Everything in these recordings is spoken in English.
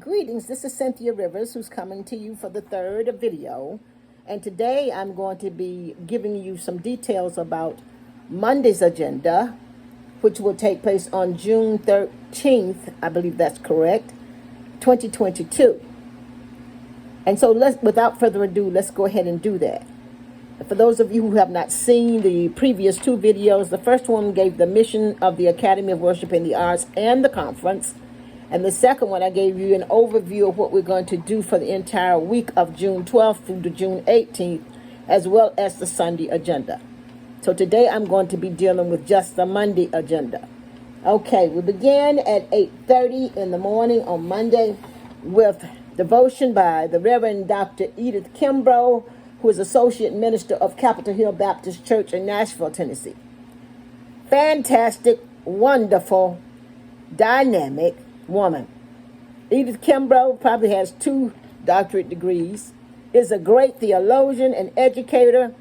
Greetings, this is Cynthia Rivers who's coming to you for the third video. And today I'm going to be giving you some details about Monday's agenda, which will take place on June 13th, I believe that's correct, 2022. And so without further ado, let's go ahead and do that. For those of you who have not seen the previous two videos, the first one gave the mission of the Academy of Worship and the Arts and the conference. And the second one, I gave you an overview of what we're going to do for the entire week of June 12th through to June 18th, as well as the Sunday agenda. So today I'm going to be dealing with just the Monday agenda. Okay, we begin at 8:30 in the morning on Monday with devotion by the Reverend Dr. Edith Kimbrough, who is Associate Minister of Capitol Hill Baptist Church in Nashville, Tennessee. Fantastic, wonderful, dynamic woman. Edith Kimbrough probably has 2 doctorate degrees, is a great theologian and educator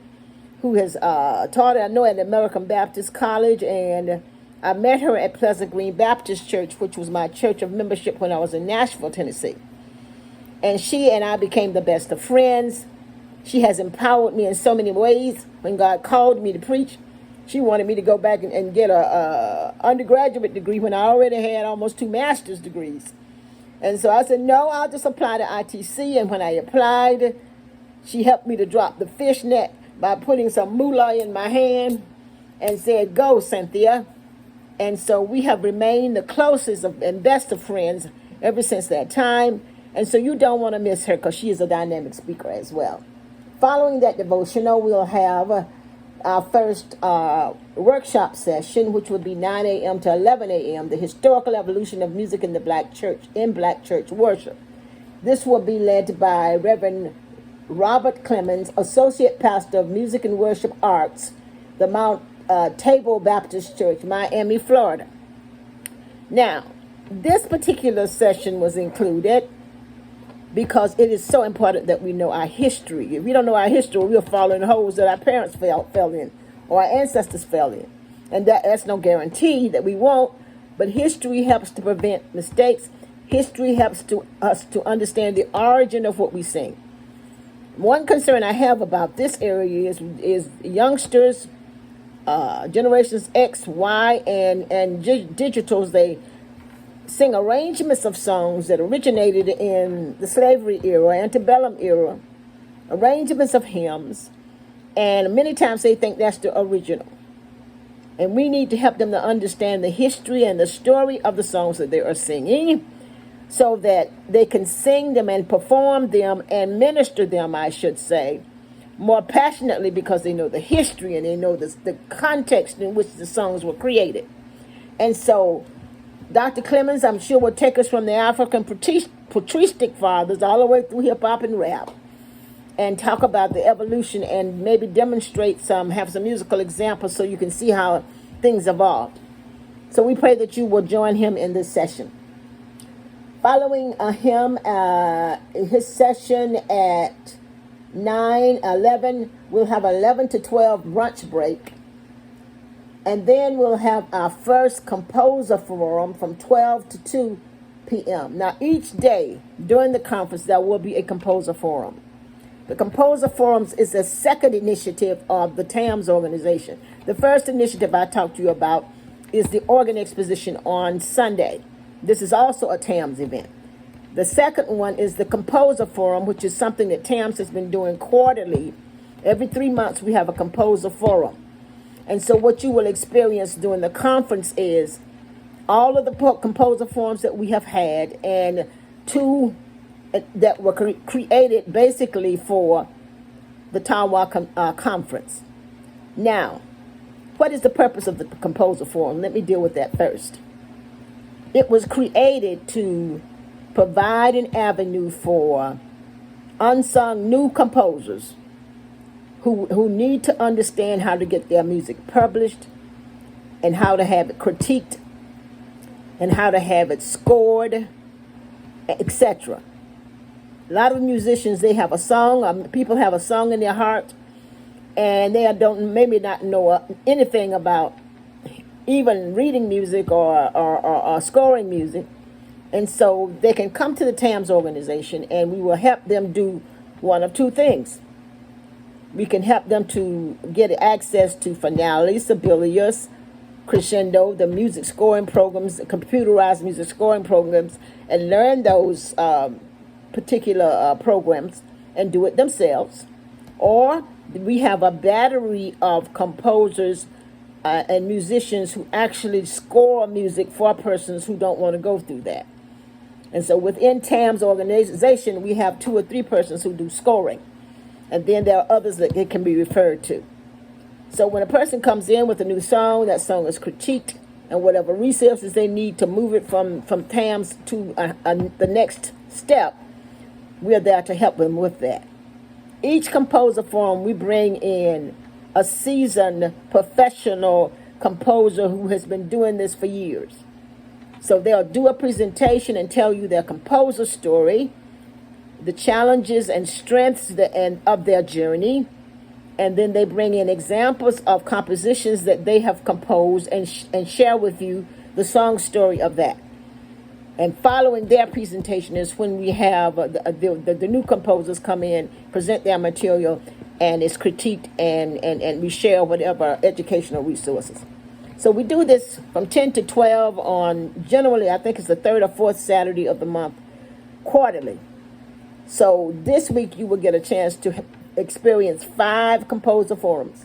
who has taught, I know, at the American Baptist College, and I met her at Pleasant Green Baptist Church, which was my church of membership when I was in Nashville, Tennessee. And she and I became the best of friends. She has empowered me in so many ways. When God called me to preach, she wanted me to go back and get a undergraduate degree when I already had almost 2 master's degrees. And so I said, no, I'll just apply to ITC. And when I applied, she helped me to drop the fishnet by putting some moolah in my hand and said, go, Cynthia. And so we have remained the closest and best of friends ever since that time. And so you don't want to miss her because she is a dynamic speaker as well. Following that devotional, we'll have our first workshop session, which will be 9 a.m. to 11 a.m., the historical evolution of music in the Black church, in Black church worship. This will be led by Reverend Robert Clemens, Associate Pastor of Music and Worship Arts, the Mount Tabor Baptist Church, Miami, Florida. Now, this particular session was included because it is so important that we know our history. If we don't know our history, we'll fall in holes that our parents fell in or our ancestors fell in. And that's no guarantee that we won't, but history helps to prevent mistakes. History helps us to understand the origin of what we sing. One concern I have about this area is youngsters, generations X, Y, and digitals. They sing arrangements of songs that originated in the slavery era, antebellum era, arrangements of hymns, and many times they think that's the original. And we need to help them to understand the history and the story of the songs that they are singing so that they can sing them and perform them and minister them, I should say, more passionately because they know the history and they know the context in which the songs were created. And so Dr. Clemens, I'm sure, will take us from the African patristic fathers all the way through hip-hop and rap and talk about the evolution and maybe demonstrate have some musical examples so you can see how things evolved. So we pray that you will join him in this session. Following him, his session at 9:11, we'll have 11 to 12 brunch break. And then we'll have our first composer forum from 12 to 2 p.m. Now, each day during the conference, there will be a composer forum. The composer forums is the second initiative of the TAMS organization. The first initiative I talked to you about is the organ exposition on Sunday. This is also a TAMS event. The second one is the composer forum, which is something that TAMS has been doing quarterly. Every 3 months, we have a composer forum. And so what you will experience during the conference is all of the composer forums that we have had and 2 that were created basically for the Tawa conference. Now, what is the purpose of the composer forum? Let me deal with that first. It was created to provide an avenue for unsung new composers who need to understand how to get their music published and how to have it critiqued and how to have it scored, etc. A lot of musicians, they have a song, people have a song in their heart, and they don't maybe not know anything about even reading music or scoring music. And so they can come to the TAMS organization and we will help them do one of two things. We can help them to get access to finale, Sibelius, Crescendo, the music scoring programs, the computerized music scoring programs, and learn those particular programs and do it themselves. Or we have a battery of composers and musicians who actually score music for persons who don't want to go through that. And so within TAM's organization, we have 2 or 3 persons who do scoring. And then there are others that it can be referred to. So when a person comes in with a new song, that song is critiqued, and whatever resources they need to move it from TAMS to the next step, we're there to help them with that. Each composer forum, we bring in a seasoned professional composer who has been doing this for years. So they'll do a presentation and tell you their composer story, the challenges and strengths of their journey, and then they bring in examples of compositions that they have composed and share with you the song story of that. And following their presentation is when we have the new composers come in, present their material, and it's critiqued, and we share whatever educational resources. So we do this from 10 to 12 on, generally, I think it's the 3rd or 4th Saturday of the month, quarterly. So this week you will get a chance to experience 5 composer forums.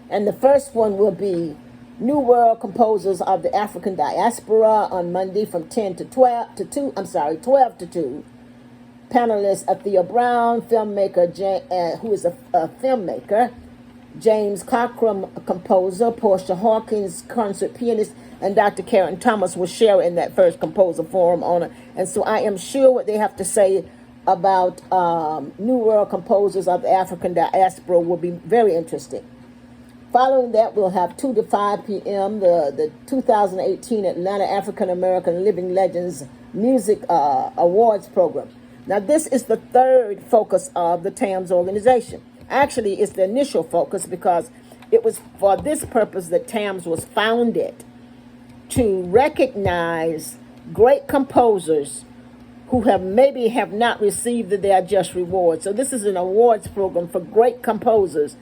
And the first one will be New World Composers of the African Diaspora on Monday from 12 to 2. Panelists Athea Brown, filmmaker, who is a filmmaker, James Cockrum, composer, Portia Hawkins, concert pianist, and Dr. Karen Thomas will share in that first composer forum on it. And so I am sure what they have to say about New World Composers of the African Diaspora will be very interesting. Following that, we'll have 2 to 5 p.m., the 2018 Atlanta African American Living Legends Music Awards Program. Now, this is the 3rd focus of the TAMS organization. Actually, it's the initial focus because it was for this purpose that TAMS was founded, to recognize great composers who have not received their just rewards. So this is an awards program for great composers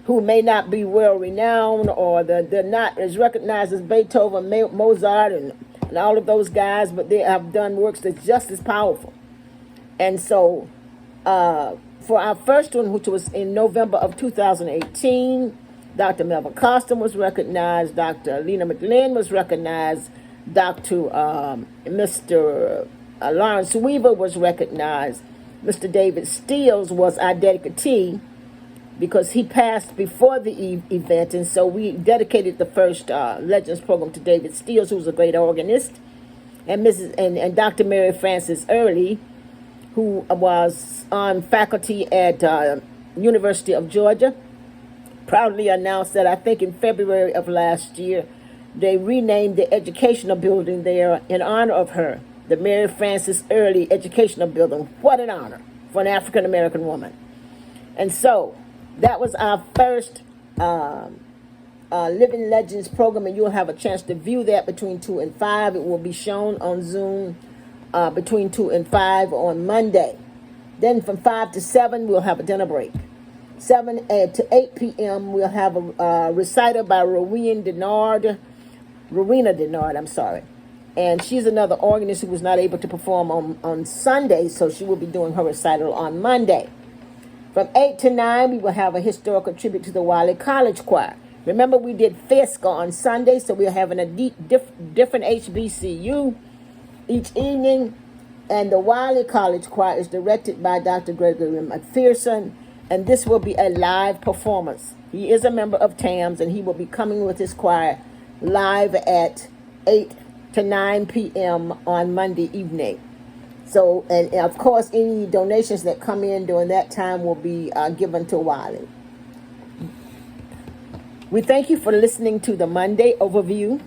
who may not be well renowned, or they're not as recognized as Beethoven, Mozart, and all of those guys, but they have done works that's just as powerful. And so for our first one, which was in November of 2018, Dr. Melva Costin was recognized, Dr. Lena McLean was recognized, Mr. Lawrence Weaver was recognized, Mr. David Steels was our dedicatee because he passed before the event, and so we dedicated the first Legends program to David Steels, who's a great organist, and Dr. Mary Frances Early, who was on faculty at University of Georgia, proudly announced that I think in February of last year, they renamed the educational building there in honor of her, the Mary Frances Early Educational Building. What an honor for an African-American woman. And so that was our first Living Legends program, and you'll have a chance to view that between 2 and 5. It will be shown on Zoom between 2 and 5 on Monday. Then from 5 to 7, we'll have a dinner break. 7 to 8 p.m., we'll have a recital by Rowena Denard, and she's another organist who was not able to perform on Sunday, so she will be doing her recital on Monday. From 8 to 9, we will have a historical tribute to the Wiley College Choir. Remember, we did FISC on Sunday, so we're having a different HBCU each evening, and the Wiley College Choir is directed by Dr. Gregory McPherson, and this will be a live performance. He is a member of TAMS, and he will be coming with his choir live at 8 to 9 p.m. on Monday evening. So, and of course, any donations that come in during that time will be given to Wiley. We thank you for listening to the Monday overview.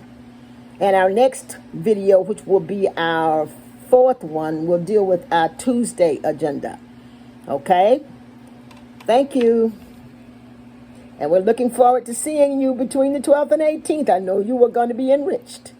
And our next video, which will be our 4th one, will deal with our Tuesday agenda. Okay? Thank you. And we're looking forward to seeing you between the 12th and 18th. I know you are going to be enriched.